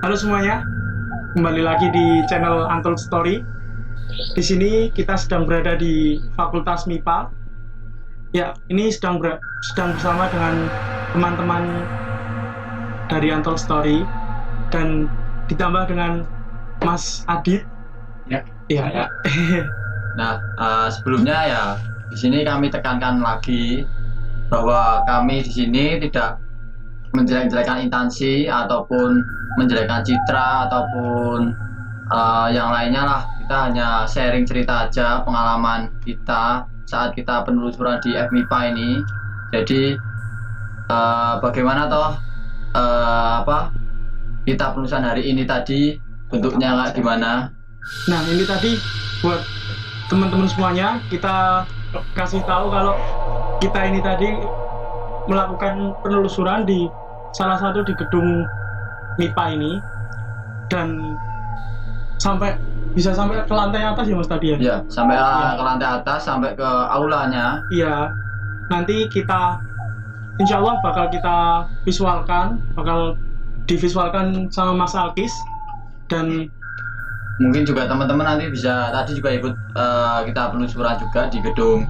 Halo semuanya, kembali lagi di channel Untold Story. Di sini kita sedang berada di Fakultas MIPA. Ya, ini sedang bersama dengan teman-teman dari Untold Story dan ditambah dengan Mas Adit. Ya. Ya. Nah, sebelumnya ya di sini kami tekankan lagi bahwa kami di sini tidak menjelek-jelekan instansi ataupun menjelekkan citra ataupun yang lainnya lah. Kita hanya sharing cerita aja pengalaman kita saat kita penelusuran di FMIPA ini. Jadi bagaimana toh kita penelusuran hari ini tadi bentuknya kayak gimana? Nah, ini tadi buat teman-teman semuanya kita kasih tahu kalau kita ini tadi melakukan penelusuran di salah satu di gedung MIPA ini dan bisa sampai ke lantai atas ya Mas tadi ya? Ya, sampai ke lantai atas, sampai ke aulanya. Iya, nanti kita insya Allah bakal kita bakal divisualkan sama Mas Alkis dan mungkin juga teman-teman nanti bisa tadi juga ikut kita penelusuran juga di gedung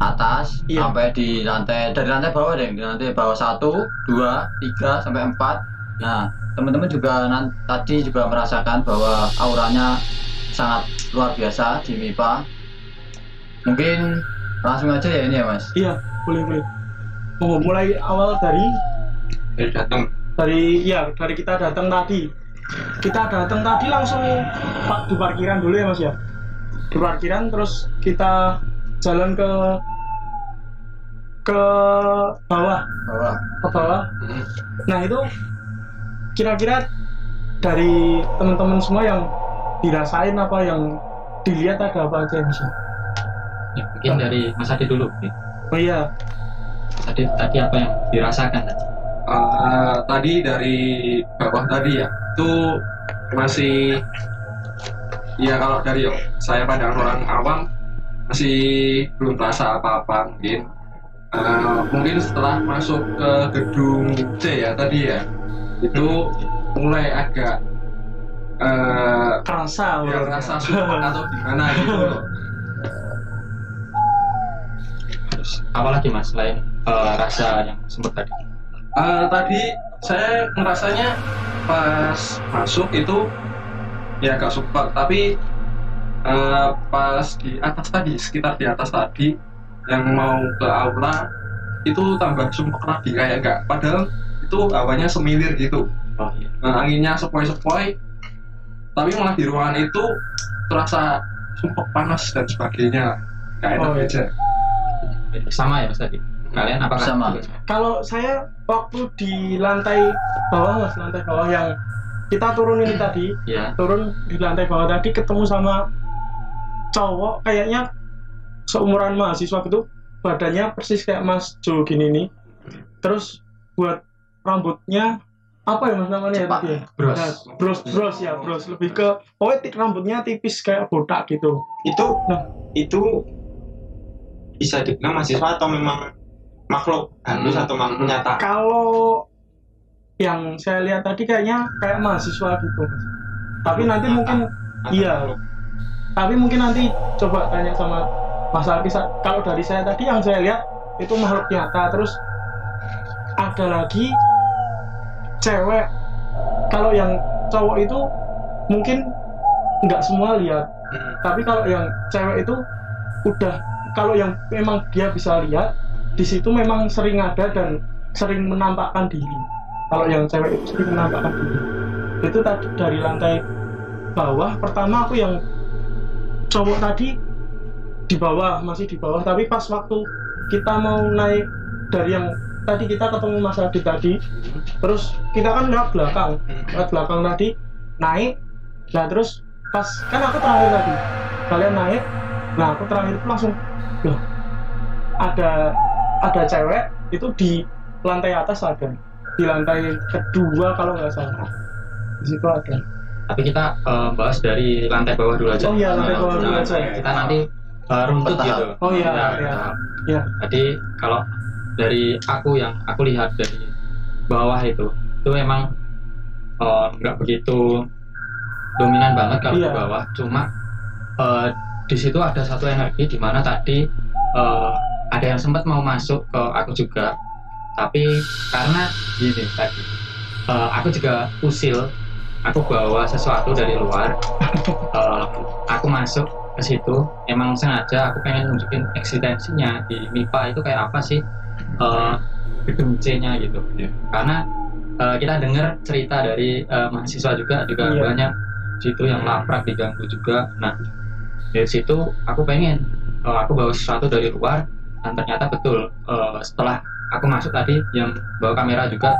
atas sampai di dari lantai bawah deh, di lantai bawah 1, 2, 3 sampai 4. Nah, teman-teman juga tadi juga merasakan bahwa auranya sangat luar biasa di MIPA. Mungkin langsung aja ya ini ya Mas. Iya, boleh. Mau mulai awal dari kita datang tadi. Kita datang tadi langsung di parkiran dulu ya Mas ya. Di parkiran terus kita jalan ke bawah. Ke bawah. Nah, itu kira-kira dari teman-teman semua yang dirasain apa yang dilihat ada apa aja Mas? Ya, mungkin dari Mas Adi dulu. Oh iya. Mas Adi tadi apa yang dirasakan tadi? Tadi dari bawah tadi ya, itu masih ya kalau dari saya pandangan orang awam masih belum terasa apa-apa mungkin. Mungkin setelah masuk ke gedung C ya tadi ya, itu mulai agak kerasa sumpah atau gimana gitu loh. Terus apalagi Mas selain rasa yang sempat tadi? Tadi saya ngerasanya pas masuk itu ya agak sumpah, tapi pas di atas tadi, sekitar di atas tadi yang mau ke aula itu tambah sumpah lagi, kayak enggak, padahal itu hawanya semilir gitu. Oh, iya. Anginnya sepoi-sepoi, tapi malah di ruangan itu terasa sumpah panas dan sebagainya, kayak enak aja. Sama ya Mas tadi? Kalian apakah sama? Kalau saya waktu di lantai bawah Mas, lantai bawah yang kita turun ini tadi, turun di lantai bawah tadi ketemu sama cowok kayaknya seumuran mahasiswa gitu, badannya persis kayak Mas Jo gini nih. Terus buat rambutnya apa ya Mas namanya ya tadi? Bros, lebih ke pokoknya rambutnya tipis kayak botak gitu. Itu bisa dibilang mahasiswa atau memang makhluk halus atau makhluk nyata? Kalau yang saya lihat tadi kayaknya kayak mahasiswa gitu. Tapi nanti mungkin iya. Tapi mungkin nanti coba tanya sama Mas Alkis, kalau dari saya tadi yang saya lihat itu makhluk nyata. Terus ada lagi cewek. Kalau yang cowok itu mungkin nggak semua lihat, tapi kalau yang cewek itu udah, kalau yang memang dia bisa lihat di situ memang sering ada dan sering menampakkan diri. Kalau yang cewek itu sering menampakkan diri. Itu tadi dari lantai bawah. Pertama aku yang cowok tadi di bawah, masih di bawah, tapi pas waktu kita mau naik dari yang tadi kita ketemu Mas Adit tadi, terus kita kan lewat belakang tadi naik. Nah terus pas kan aku terakhir tadi, kalian naik, nah aku terakhir itu langsung loh, ada cewek itu di lantai atas, ada di lantai kedua kalau nggak salah, di situ ada. Tapi kita bahas dari lantai bawah dulu aja. Oh iya, lantai bawah dulu aja. Kita nanti runtut Bertahap. gitu. Oh iya, Nah, iya. bertahap. Iya. Jadi kalau dari yang aku lihat dari bawah itu memang nggak begitu dominan banget kalau Iya. di bawah. Cuma di situ ada satu energi di mana tadi ada yang sempat mau masuk ke aku juga, tapi karena gini tadi aku juga usil, aku bawa sesuatu dari luar, aku masuk ke situ emang sengaja aku pengen nunjukin eksistensinya di MIPA itu kayak apa sih, gedung C-nya gitu. Karena kita dengar cerita dari mahasiswa juga Iya. banyak situ yang laprak diganggu juga. Nah dari situ aku pengen aku bawa sesuatu dari luar, dan ternyata betul setelah aku masuk tadi yang bawa kamera juga,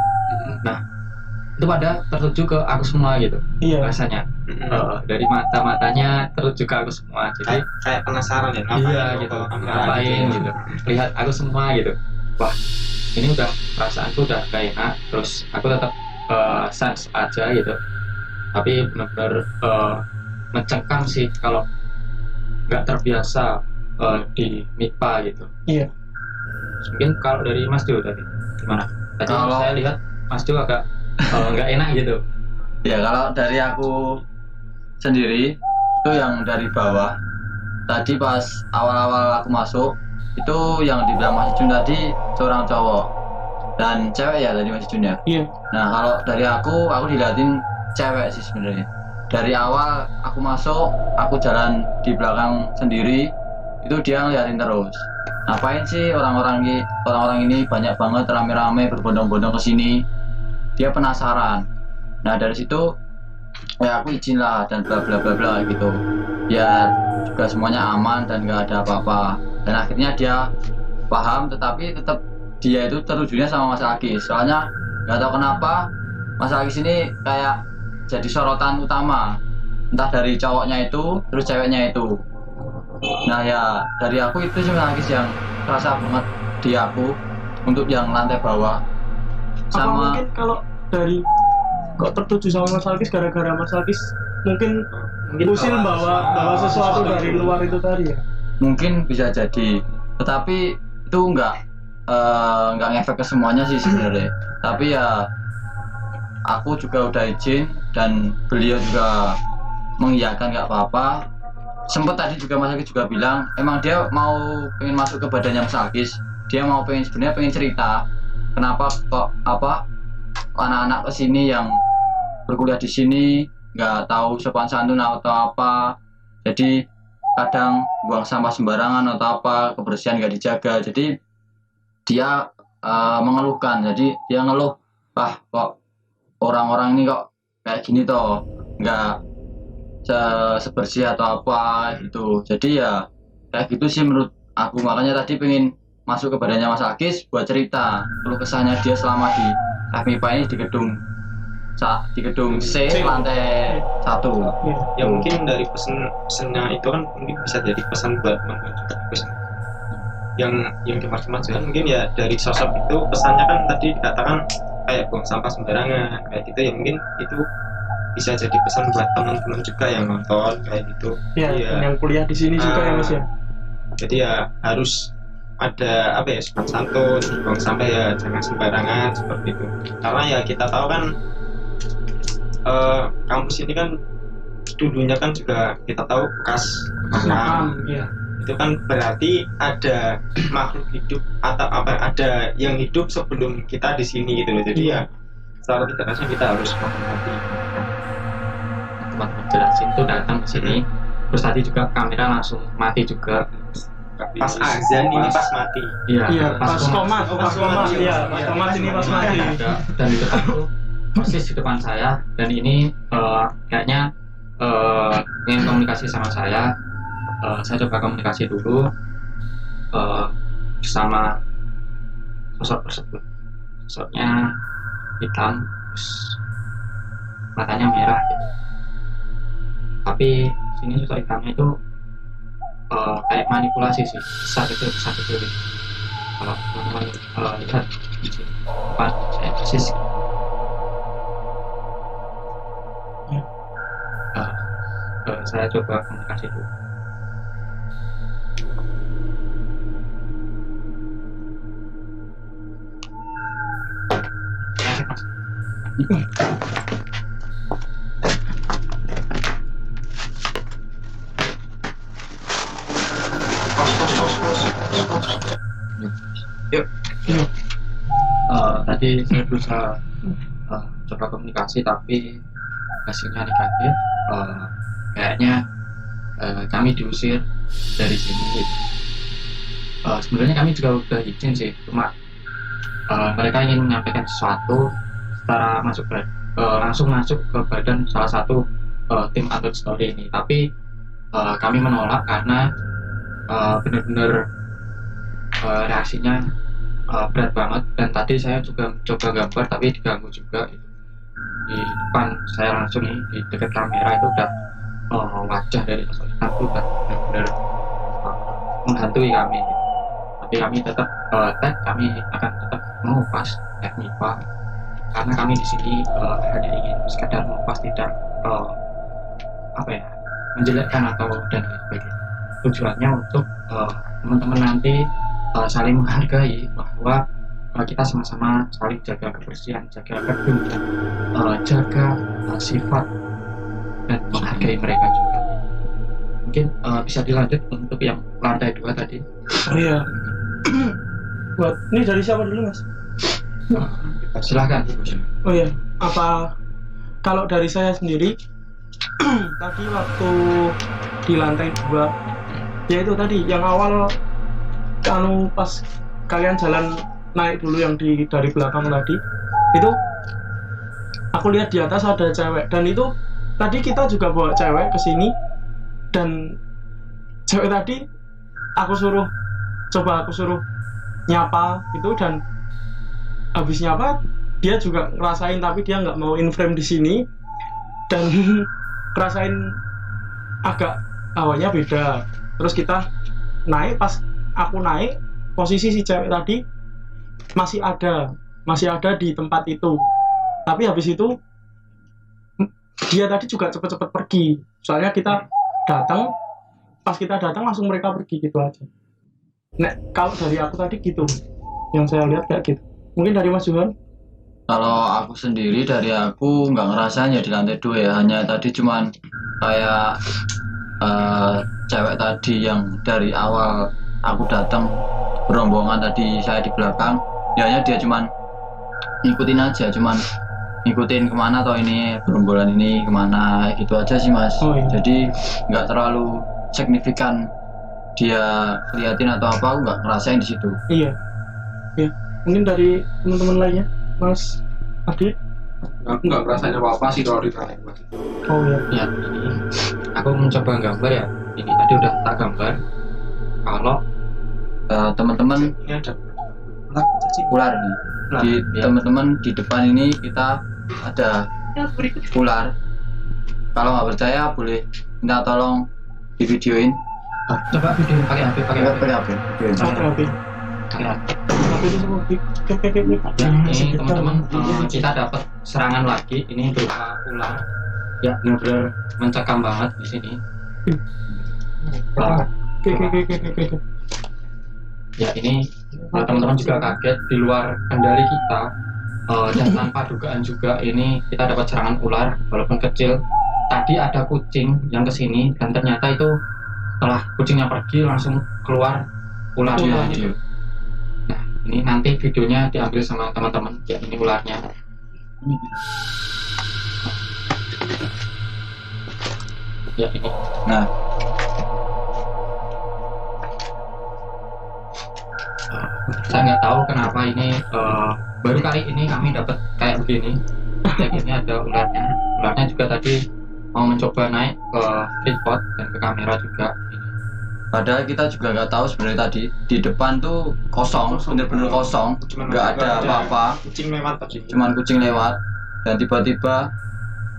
nah itu pada tertuju ke aku semua gitu. Iya. Rasanya dari mata-matanya tertuju ke aku semua, jadi kayak penasaran ya iya gitu, ngapain gitu, lihat aku semua gitu. Wah ini udah perasaanku udah gak enak, terus aku tetap sense aja gitu, tapi benar-benar mencengkam sih kalau nggak terbiasa di MIPA gitu. Iya. Mungkin kalau dari Mas Dio tadi gimana? Tadi Kalau- saya lihat Mas Dio agak nggak enak gitu. Ya kalau dari aku sendiri itu yang dari bawah tadi pas awal-awal aku masuk itu yang dibilang Mas Jun tadi seorang cowok dan cewek ya tadi Mas Jun ya. Iya. Nah kalau dari aku diliatin cewek sih sebenarnya. Dari awal aku masuk, aku jalan di belakang sendiri, itu dia ngeliatin terus. Ngapain sih orang-orang ini banyak banget rame-rame berbondong-bondong ke sini. Dia penasaran. Nah dari situ ya aku izin lah dan bla bla bla bla gitu. Biar juga semuanya aman dan nggak ada apa-apa. Dan akhirnya dia paham, tetapi tetap dia itu tertujunya sama Mas Agis. Soalnya nggak tahu kenapa Mas Agis ini kayak jadi sorotan utama, entah dari cowoknya itu terus ceweknya itu. Nah ya dari aku itu sih Mas Agis yang terasa banget di aku untuk yang lantai bawah. Apa Sama mungkin kalau dari kok tertuju sama Mas Alkis gara-gara Mas Alkis mungkin usil bawa sesuatu dari luar itu tadi ya? mungkin bisa jadi, tetapi itu nggak ngefek ke semuanya sih sebenarnya. Tapi ya aku juga udah izin dan beliau juga mengiyakan nggak apa-apa. Sempet tadi juga Mas Agis juga bilang emang dia mau pengen masuk ke badannya Mas Agis, dia mau sebenarnya pengen cerita kenapa kok anak-anak kesini yang berkuliah di sini nggak tahu sopan santun atau apa, jadi kadang buang sampah sembarangan atau apa, kebersihan nggak dijaga. Jadi dia mengeluhkan, jadi dia ngeluh, kok orang-orang ini kok kayak gini toh, nggak sebersih atau apa gitu. Jadi ya kayak gitu sih menurut aku, makanya tadi pengen masuk ke badannya Mas Agis buat cerita keluh kesahnya dia selama di FMIPA ini di gedung C lantai 1. Iya. Ya mungkin dari pesannya itu kan mungkin bisa jadi pesan buat teman-teman juga. Pesan yang dimaksud kan mungkin ya dari sosok itu pesannya kan tadi dikatakan kayak buang sampah sembarangan kayak gitu, ya mungkin itu bisa jadi pesan buat teman-teman juga yang nonton kayak gitu. Iya, Iya. yang kuliah di sini juga ya Mas ya. Jadi ya harus ada sopan santun, buang sampah ya jangan sembarangan seperti itu. Karena ya kita tahu kan kampus ini kan dulunya kan juga kita tahu bekas makam. Iya. itu kan berarti ada makhluk hidup atau ada yang hidup sebelum kita di sini gitu loh. Jadi ya secara tidak langsung kita harus menghormati. Teman-teman jelasin tuh datang ke sini, terus tadi juga kamera langsung mati juga. Pas azan ini pas mati. Iya, pas komat, pas komat, iya, pas komat ini pas mati. Dan di depan tuh persis di depan saya, dan ini kayaknya ingin komunikasi sama saya. Saya coba komunikasi dulu bersama sosok tersebut. Sosoknya hitam, terus matanya merah gitu. Tapi sini sosok hitamnya itu kayak manipulasi sih, besar kecil gitu. Kalau teman-teman lihat di sini depan saya persis gitu. Saya coba komunikasi dulu. Tadi saya berusaha coba komunikasi tapi hasilnya negatif. Kayaknya kami diusir dari sini. Sebenarnya kami juga udah izin sih, cuma mereka ingin menyampaikan sesuatu secara langsung masuk ke badan salah satu tim atlet story ini. Tapi kami menolak karena benar-benar reaksinya berat banget, dan tadi saya juga coba gambar tapi diganggu juga gitu. Di depan saya langsung di dekat kamera itu udah wajah dari sosok hitam itu udah benar-benar menghantui kami gitu. Tapi kami tetap kami akan tetap mengupas MIPA karena kami di sini hanya ingin sekedar mengupas, tidak menjelekkan atau dan lain sebagainya. Tujuannya untuk teman-teman nanti saling menghargai bahwa kita sama-sama saling jaga kebersihan, jaga gedung, jaga sifat dan menghargai mereka juga. Mungkin bisa dilanjut untuk yang lantai 2 tadi. Iya. Buat ini dari siapa dulu, Mas? Silakan. Oh iya, kalau dari saya sendiri tadi waktu di lantai 2, ya itu tadi yang awal pas kalian jalan naik dulu yang dari belakang tadi, itu aku lihat di atas ada cewek, dan itu tadi kita juga bawa cewek ke sini, dan cewek tadi aku suruh nyapa gitu, dan habis nyapa dia juga ngerasain tapi dia nggak mau in frame di sini, dan ngerasain agak hawanya beda. Terus kita naik, pas aku naik posisi si cewek tadi masih ada di tempat itu, tapi habis itu dia tadi juga cepet-cepet pergi, soalnya pas kita datang langsung mereka pergi gitu aja. Nah, kalau dari aku tadi gitu yang saya lihat kayak gitu. Mungkin dari Mas Johan? Kalau aku sendiri, dari aku nggak ngerasain ya di lantai 2 ya, hanya tadi cuman kayak cewek tadi yang dari awal aku datang berombongan tadi saya di belakang, ya hanya dia cuman ngikutin kemana atau ini gerombolan ini kemana gitu aja sih, Mas. Oh, iya. Jadi nggak terlalu signifikan dia liatin atau apa, aku nggak ngerasain di situ. Iya. Mungkin dari teman-teman lainnya, Mas Adit? Aku nggak ngerasain apa-apa sih kalau di lantai 2. Oh iya. Ya, ini aku mencoba gambar ya. Ini tadi udah tak gambar. Kalau teman-teman Ini ada ular nih. Teman-teman di depan ini kita ada ular. Kalau nggak percaya boleh minta tolong di videoin. coba video pakai HP. Oke. Tapi itu semua Ya, ini teman-teman, kita dapat serangan lagi. Ini berupa ular. Ya, benar-benar mencekam banget di sini. Oke. Ya, ini teman-teman juga kaget, di luar kendali kita, dan tanpa dugaan juga ini kita dapat serangan ular walaupun kecil. Tadi ada kucing yang kesini dan ternyata itu setelah kucingnya pergi langsung keluar ularnya Ular. gitu. Nah ini nanti videonya diambil sama teman-teman ya, ini ularnya. Ya ini. Nah, Saya nggak tahu kenapa ini baru kali ini kami dapat kayak begini. Kayak gini ada ularnya. Ularnya juga tadi mau mencoba naik ke tripod dan ke kamera juga. padahal kita juga nggak tahu sebenarnya tadi di depan tuh kosong, bener-bener kosong, Cuman nggak ada apa-apa, kucing lewat tadi. cuman kucing lewat dan tiba-tiba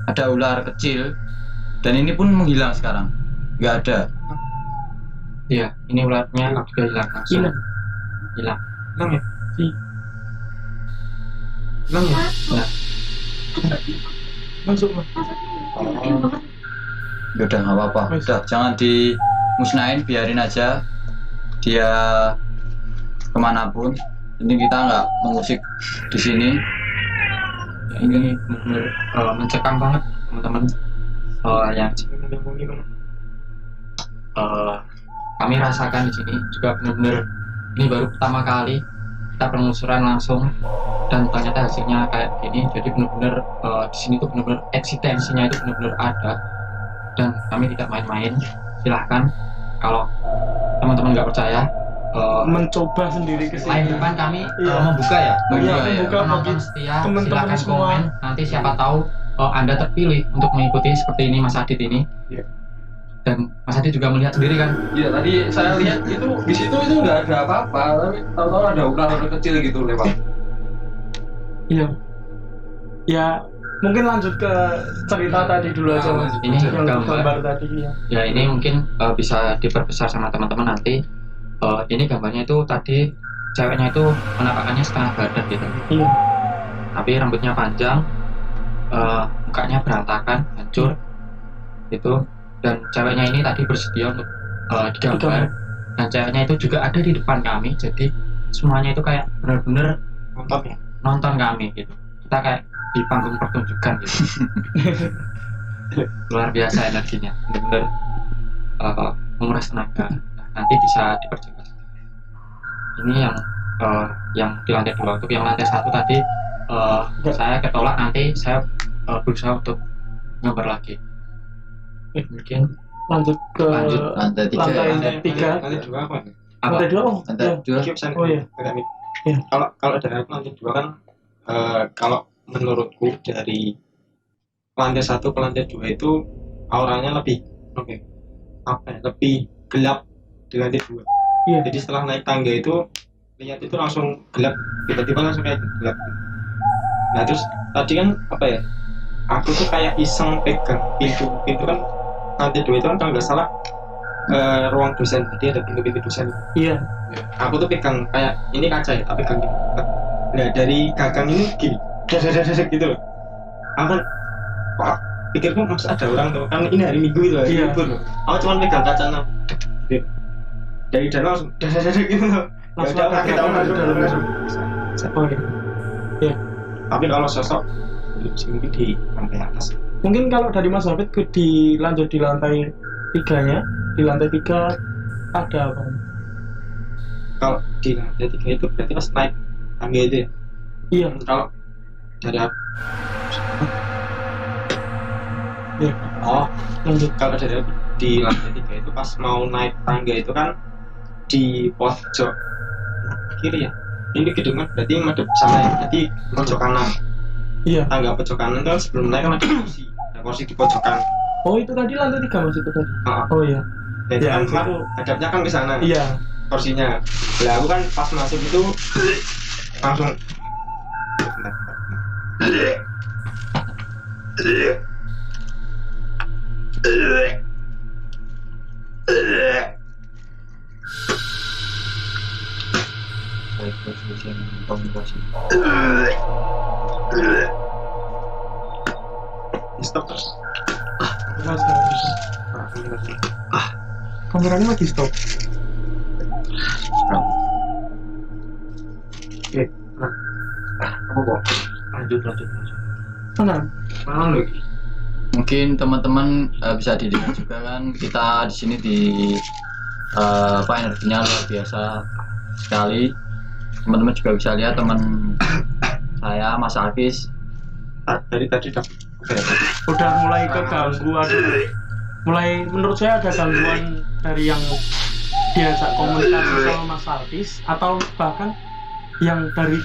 ada ular kecil dan ini pun menghilang sekarang, nggak ada. Iya, ini ularnya juga hilang langsung. Hilang. Hilang. Hilang ya? Iya. Hilang ya? Masuk Mas. Ya udah nggak apa-apa, udah jangan dimusnahin, biarin aja dia kemanapun. Ini kita nggak mengusik di sini. Ya, ini benar-benar mencekam banget teman-teman. Yang kami rasakan di sini juga benar-benar ini baru pertama kali kita penelusuran langsung dan ternyata hasilnya kayak gini. Jadi benar-benar di sini tuh benar-benar eksistensinya itu benar-benar ada dan kami tidak main-main. Silahkan kalau teman-teman nggak percaya Mencoba sendiri ke lain sini. depan kami Iya. membuka ya. Membuka Iya, ya. membuka Penonton bagi setia teman-teman silakan semua. komen, nanti siapa tahu Anda terpilih untuk mengikuti seperti ini Mas Adit ini. Iya. Dan Mas Adit juga melihat sendiri kan. Iya tadi saya lihat itu di situ itu nggak ada apa-apa, tapi tahu-tahu ada ular kecil gitu lewat. Iya. Ya, mungkin lanjut ke cerita tadi dulu aja Mas. Ini Yang gambar. gambar tadi ya. Ya ini mungkin bisa diperbesar sama teman-teman nanti. Ini gambarnya itu tadi ceweknya itu penampakannya setengah badan gitu. Iya. Tapi rambutnya panjang, mukanya berantakan, hancur gitu. Dan ceweknya ini tadi bersedia untuk digambar. Dan ceweknya itu juga ada di depan kami. Jadi semuanya itu kayak benar-benar Nonton ya? nonton kami gitu. Kita kayak di panggung pertunjukan gitu. Luar biasa energinya, benar-benar menguras tenaga. Nanti bisa diperjelas. Ini yang di lantai 2. Untuk yang lantai 1 tadi saya ketolak, nanti saya berusaha untuk gambar lagi. Mungkin Lanjut ke Lanjut, Lantai 3 lantai ya. 3. Nanti juga apa? apa? Lantai 2 oh. Lantai Iya. 2. Mungkin pesan Oh, iya. agak Iya. Kalau dari aku lantai 2 kan kalau menurutku dari lantai 1 ke lantai 2 itu auranya lebih lebih gelap di lantai 2. Iya. Jadi setelah naik tangga itu lihat itu langsung gelap, tiba-tiba langsung kayak gelap. Nah terus tadi kan apa ya, aku tuh kayak iseng pegang pintu kan lantai 2 itu kan kalau nggak salah ruang dosen, jadi ada pintu dosen. Iya. Aku tuh pegang kayak ini kaca ya, tapi pegang nah dari gagang ini gini dadadadadad gitu loh. Aku kan wah, pikirku mas ada orang tuh, kan ini hari Minggu itu loh, Iya. libur loh. Aku cuma pegang kaca dari dalam langsung dadadadad gitu loh. Langsung Ya udah, kita masuk dalam langsung. Oh, iya. Tapi kalau sosok mungkin di lantai atas. Mungkin kalau dari Mas Hafid dilanjut di lantai 3-nya. Di lantai 3 ada apa? Kalau di lantai 3 itu berarti pas naik tangga itu ya. Iya. Kalau dari aku Iya. oh Lanjut. kalau dari aku, di lantai 3 itu pas mau naik tangga itu kan di pojok kiri ya. Ini gedungnya berarti madep sana ya. Berarti pojok kanan. Iya. Tangga pojok kanan itu kan sebelum naik kan ada kursi. Ada kursi di pojokan. Oh, itu tadi lantai 3 Mas itu tadi. Ah, Oh iya. Dan Ya, kan itu. hadapnya kan ke sana. Iya. Kursinya. Lah aku kan pas masuk itu langsung stop terus. Mas Hafid. Kameranya lagi stop. Apa kok? Lanjut. Mana? Mana lagi? Mungkin teman-teman bisa dilihat juga kan kita di sini energinya luar biasa sekali. Teman-teman juga bisa lihat teman saya Mas Alkis Dari tadi udah mulai keganggu, mulai menurut saya ada gangguan dari yang diajak komunikasi sama Mas Alkis, atau bahkan yang dari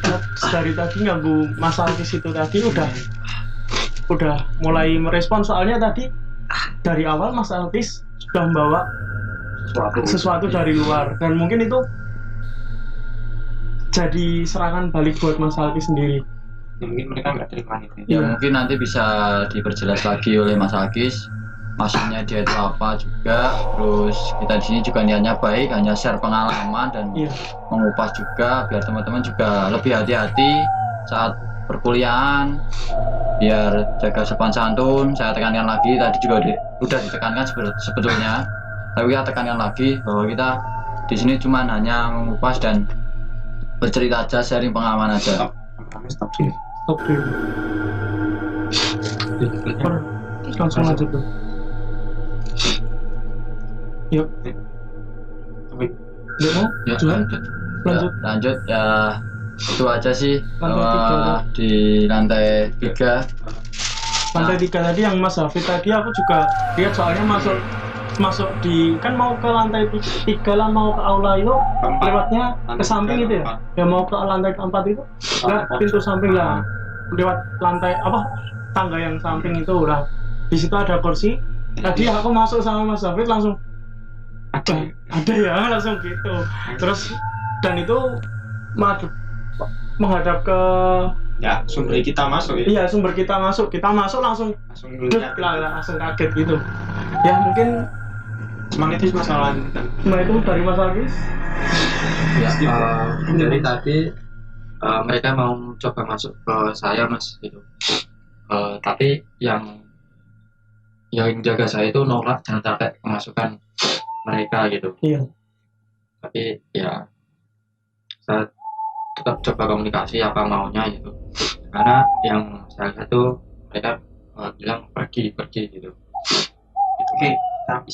tadi ganggu Mas Alkis itu tadi udah mulai merespon. Soalnya tadi dari awal Mas Alkis sudah membawa sesuatu dari luar, dan mungkin itu jadi serangan balik buat Mas Alkis sendiri. mungkin mereka nggak terima itu. ya mungkin nanti bisa diperjelas lagi oleh Mas Alkis maksudnya dia itu apa juga. Terus kita di sini juga niatnya baik, hanya share pengalaman dan mengupas juga biar teman-teman juga lebih hati-hati saat perkuliahan, biar jaga sopan santun. Saya tekankan lagi, tadi juga udah ditekankan sebetulnya, tapi kita tekankan lagi bahwa kita di sini cuma hanya mengupas dan bercerita aja, sharing pengalaman aja. Oke. Langsung aja tuh. Yuk. Ya, Lanjut. lanjut ya, itu aja sih. Lantai 3. Di lantai 3. Lantai 3 tadi yang Mas Hafid tadi aku juga lihat, soalnya masuk di kan mau ke lantai 3 lah, mau ke aula itu lewatnya ke samping itu ya. Ya mau ke lantai keempat itu lewat pintu samping lah, lewat lantai tangga yang samping itu lah. Di situ ada kursi. Tadi aku masuk sama Mas Hafid langsung ada ya, langsung gitu. Terus dan itu menghadap ke sumber kita masuk ya. Iya, sumber kita masuk langsung langsung kaget gitu. Ya mungkin Cuman itu masalah itu dari Mas Alkis. Ya, dari tadi mereka mau coba masuk ke saya Mas gitu. Tapi yang jaga saya itu nolak, jangan sampai kemasukan mereka gitu. Iya. Tapi ya saya tetap coba komunikasi apa maunya gitu. Karena yang saya lihat tuh mereka bilang pergi gitu. Oke, tapi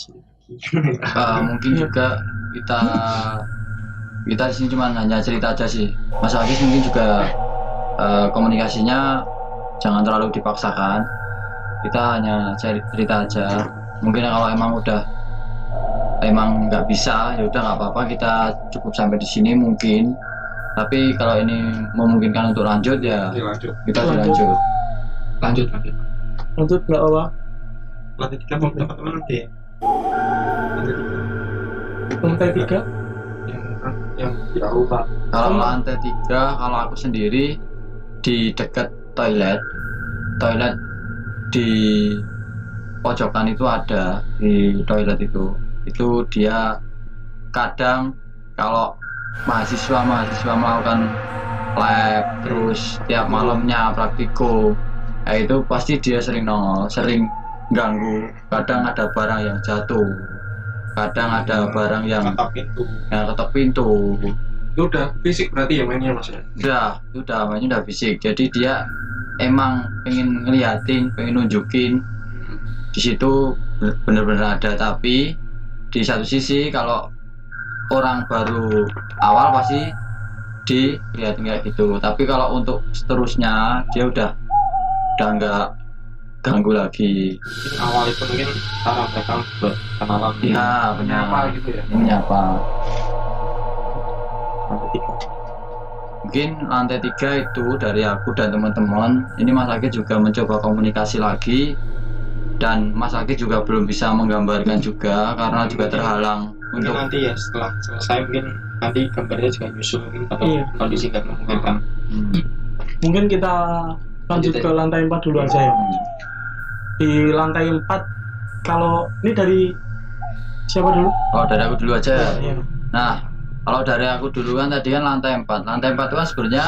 Mungkin juga kita di sini cuma hanya cerita aja sih. Mas Alkis mungkin juga komunikasinya jangan terlalu dipaksakan. Kita hanya cerita aja. Mungkin kalau emang nggak bisa, ya udah nggak apa-apa, kita cukup sampai di sini mungkin. Tapi kalau ini memungkinkan untuk lanjut ya kita lanjut. Lanjut nggak apa? lantai 3 mau teman-teman nanti ya. Lantai 3 yang di aula. Kalau lantai 3, kalau aku sendiri di dekat toilet di pojokan itu ada, di toilet itu dia kadang kalau mahasiswa melakukan lab terus tiap malamnya praktikum, itu pasti dia sering nongol, sering ganggu. Kadang ada barang yang jatuh, kadang ada barang yang ketok pintu. Itu udah fisik berarti ya mainnya Mas ya? Udah mainnya udah fisik. Jadi dia emang pengen ngeliatin, pengen nunjukin di situ bener-bener ada. Tapi di satu sisi kalau orang baru awal pasti dilihatin kayak gitu. Tapi kalau untuk seterusnya dia udah nggak ganggu lagi. Awal itu mungkin cara mereka buat kenalan. Iya benar. Menyapa gitu ya? Menyapa. Lantai 3. Mungkin lantai 3 itu dari aku dan teman-teman. Ini Mas Alkis juga mencoba komunikasi lagi, dan Mas Alkis juga belum bisa menggambarkan juga karena juga terhalang. Mungkin Untuk nanti ya setelah selesai mungkin nanti gambarnya juga nyusul mungkin atau Iya. kondisi nggak memungkinkan. mungkin kita lanjut ke lantai 4 dulu aja ya. Di lantai 4 kalau ini dari siapa dulu? Oh, dari aku dulu aja. Iya. Nah, kalau dari aku dulu kan tadi kan lantai 4. Lantai 4 itu kan sebenarnya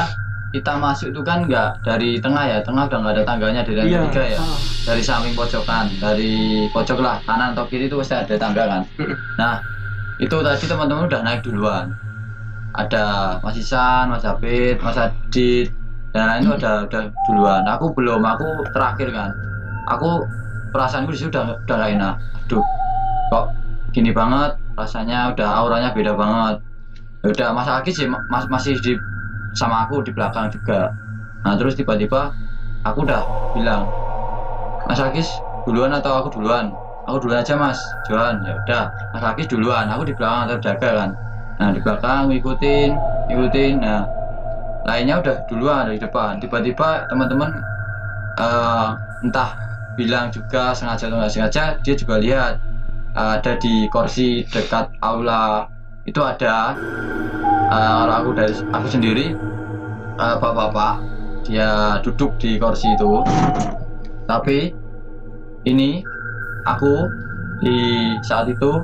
kita masuk itu kan nggak dari tengah ya. Tengah udah nggak ada tangganya di lantai 3 ya. Dari samping pojokan, dari pojok lah kanan atau kiri itu pasti ada tangga kan. Nah, itu tadi teman-teman udah naik duluan. Ada Mas Isan, Mas Hafid, Mas Adit, dan lain itu udah duluan. Aku belum, aku terakhir kan. Aku perasaanku di situ udah gak enak. Aduh, kok gini banget rasanya, udah auranya beda banget. Ya udah Mas Agis sih masih di sama aku di belakang juga. Nah terus tiba-tiba aku udah bilang, Mas Agis duluan atau aku duluan? Aku duluan aja Mas Johan. Ya udah, Mas Agis duluan, aku di belakang terjaga kan. Nah di belakang ngikutin. Nah lainnya udah duluan dari depan. Tiba-tiba teman-teman entah bilang juga sengaja atau nggak sengaja, dia juga lihat ada di kursi dekat aula itu ada kalau aku sendiri bapak-bapak dia duduk di kursi itu. Tapi ini aku di saat itu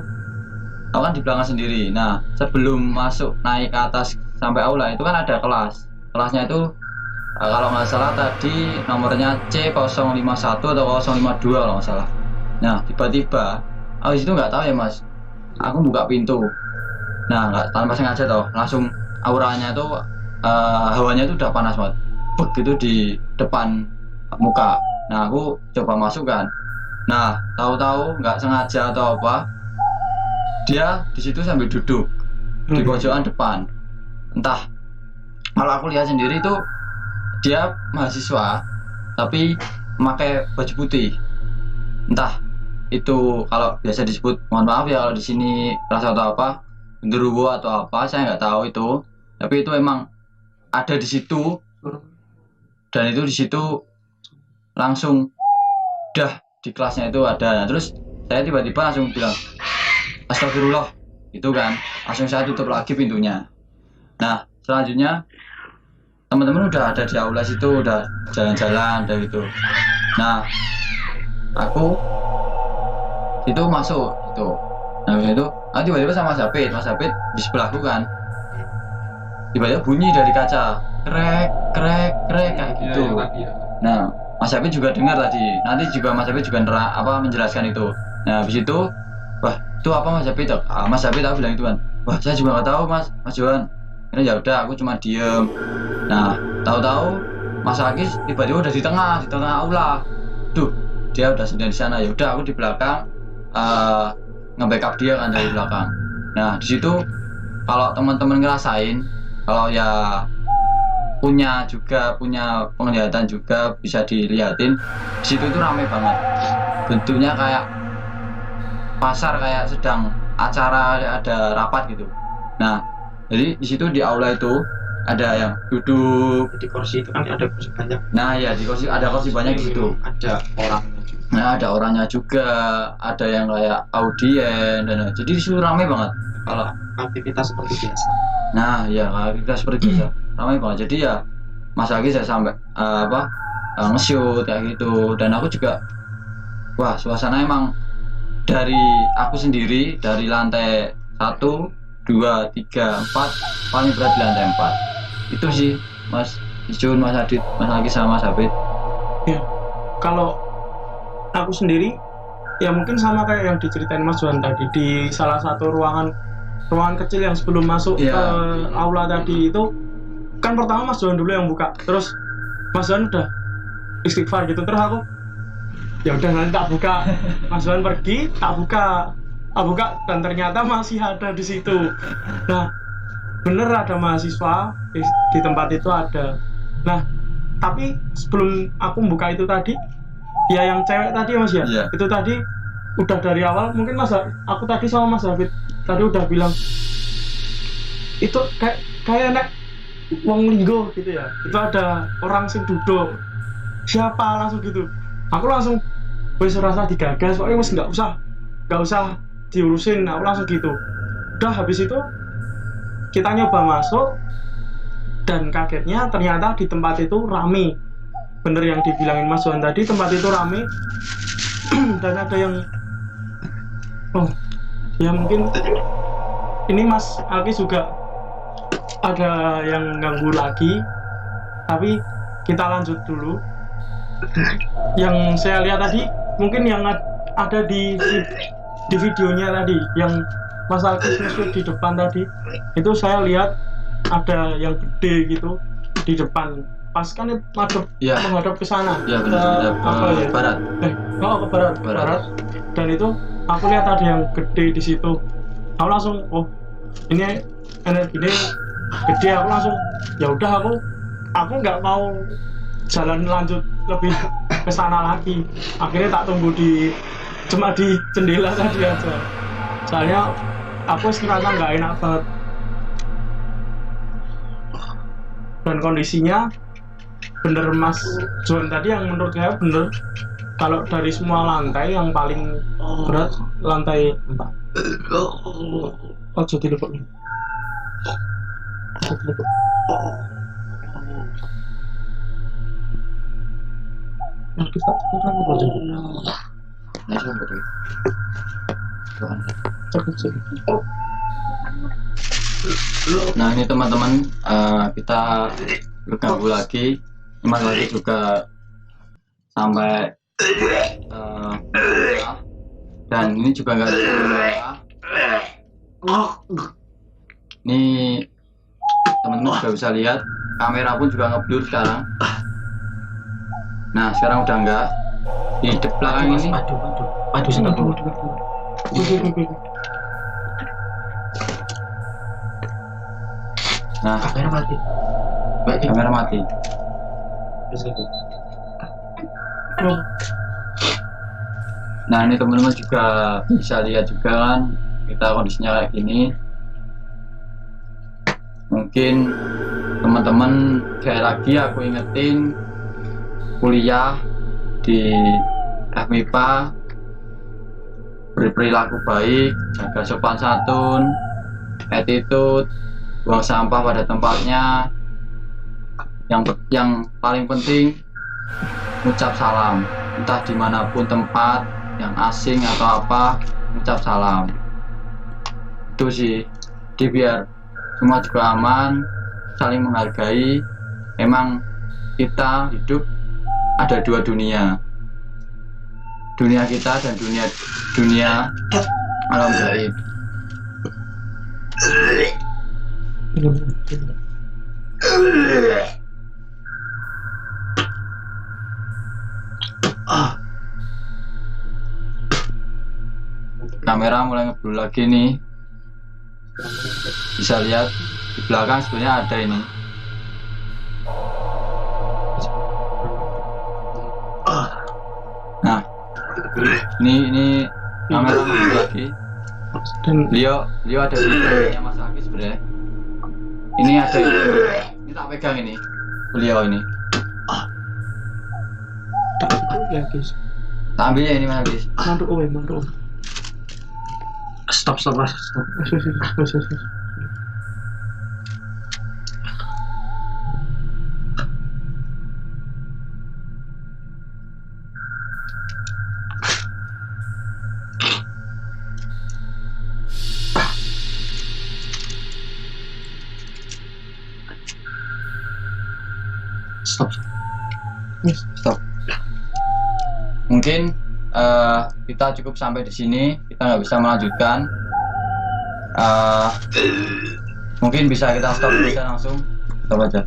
aku kan di belakang sendiri. Nah sebelum masuk naik ke atas sampai aula itu kan ada kelasnya itu kalau nggak salah tadi nomornya C051 atau 052 kalau nggak salah. Nah tiba-tiba aku disitu nggak tahu ya Mas, aku buka pintu. Nah nggak tanpa sengaja langsung auranya tuh hawanya tuh udah panas banget, begitu di depan muka. Nah aku coba masuk kan. Nah tahu-tahu nggak sengaja atau apa, dia di situ sambil duduk di pojokan depan. Entah, kalau aku lihat sendiri tuh dia mahasiswa tapi memakai baju putih. Entah itu kalau biasa disebut, mohon maaf ya kalau di sini rasa atau apa, genderuwo atau apa, saya nggak tahu itu. Tapi itu emang ada di situ, dan itu di situ langsung udah di kelasnya itu ada. Nah, terus saya tiba-tiba langsung bilang astagfirullah itu kan, langsung saya tutup lagi pintunya. Nah selanjutnya teman-teman udah ada di aula situ, udah jalan-jalan dari itu. Nah aku itu masuk itu. Nah itu aku tiba-tiba sama Mas Hafid di sebelahku kan, tiba-tiba bunyi dari kaca krek kayak gitu. Nah Mas Hafid juga dengar tadi, nanti juga Mas Hafid juga menjelaskan itu. Nah habis itu, wah itu apa Mas Hafid? Mas Hafid aku bilang itu kan, wah saya juga nggak tahu Mas Johan. Ini ya udah aku cuma diem. Nah tahu-tahu Mas Agis tiba-tiba udah di tengah aula. Duh, dia udah sendiri di sana. Ya udah aku di belakang nge-backup dia kan dari belakang. Nah di situ kalau teman-teman ngerasain, kalau ya punya penglihatan juga bisa dilihatin, di situ itu ramai banget. Bentuknya kayak pasar, kayak sedang acara, ada rapat gitu. Nah jadi di situ di aula itu ada yang duduk Di kursi itu kan ada kursi banyak. Nah ya di kursi ada kursi banyak di situ. Ada orangnya juga. Nah ada orangnya juga, ada yang kayak audien dan jadi di situ ramai banget. Kalau Aktivitas seperti biasa. nah ya kita seperti biasa ramai banget. Jadi ya Mas Agis saya sampai nge-shoot kayak gitu. Dan aku juga, wah suasana emang dari aku sendiri dari lantai 1, 2, 3, 4 paling berat di lantai 4 itu sih Mas Ijun, Mas Adit, Mas Agis sama Mas Hafid. Ya, kalau aku sendiri ya mungkin sama kayak yang diceritain Mas Johan tadi, di salah satu ruangan kecil yang sebelum masuk ke aula tadi itu kan pertama Mas Johan dulu yang buka, terus Mas Johan udah istighfar gitu, terus aku ya udah nanti tak buka. Mas Johan pergi, tak buka dan ternyata masih ada di situ. Nah bener ada mahasiswa di tempat itu ada. Nah tapi sebelum aku buka itu tadi, ya yang cewek tadi Mas ya, Iya. itu tadi udah dari awal mungkin aku tadi sama Mas Hafid tadi udah bilang itu kayak nek wong linggo gitu ya, itu ada orang sing duduk siapa langsung gitu. Aku langsung wis rasa digagas, pokoknya wis nggak usah diurusin, aku langsung gitu. Udah habis itu kita nyoba masuk, dan kagetnya ternyata di tempat itu rame. Bener yang dibilangin Mas Johan tadi, tempat itu rame. Dan ada yang ya mungkin ini Mas Agis juga ada yang ganggu lagi, tapi kita lanjut dulu. Yang saya lihat tadi mungkin yang ada di videonya tadi, yang Mas Agis nge-shoot di depan tadi, itu saya lihat ada yang gede gitu di depan. pas kan itu madep Iya. menghadap ke sana. Ya Ke benar, apa ya? barat. Ke barat. Barat. Dan itu aku lihat ada yang gede di situ. Aku langsung, oh ini energinya gede. Aku langsung, ya udah aku nggak mau jalan lanjut lebih ke sana lagi. Akhirnya tak tunggu cuma di jendela tadi aja. Soalnya aku ngerasa nggak enak banget. Dan kondisinya bener Mas John tadi yang menurut saya bener, kalau dari semua lantai yang paling berat lantai 4. Oh jadi lupa nih. Yang kita kurang apa jadi? Ini sumber duit. Nah ini teman-teman, kita bergabung lagi. Mas lagi juga sampai dan ini juga nggak ada ini teman-teman juga bisa lihat kamera pun juga ngeblur sekarang. Nah sekarang udah enggak. Di belakang ini Padu sini dulu. nah Kamera mati. kamera mati. Nah ini teman-teman juga bisa lihat juga kan kita kondisinya kayak gini. Mungkin teman-teman sekali lagi aku ingetin, kuliah di FMIPA berperilaku baik, jaga sopan santun, attitude, buang sampah pada tempatnya. Yang paling penting ucap salam, entah dimanapun tempat, yang asing atau apa, ucap salam. Itu sih, jadi biar semua juga aman, saling menghargai. Emang kita hidup ada dua dunia, dunia kita dan dunia alam gaib. Kamera mulai ngeblur lagi nih, bisa lihat di belakang sebenarnya ada ini. Nah ini kamera ngeblur lagi. Dan Beliau ada di belakangnya Mas Aki sebenarnya. Ini ada ini tak pegang ini beliau ini. ya guys, Tak ambil ya ini Mas Aki. mantuk. Stop. Wes. Stop. Mungkin kita cukup sampai di sini. Kita nggak bisa melanjutkan. Mungkin bisa kita stop bisa langsung. Stop aja.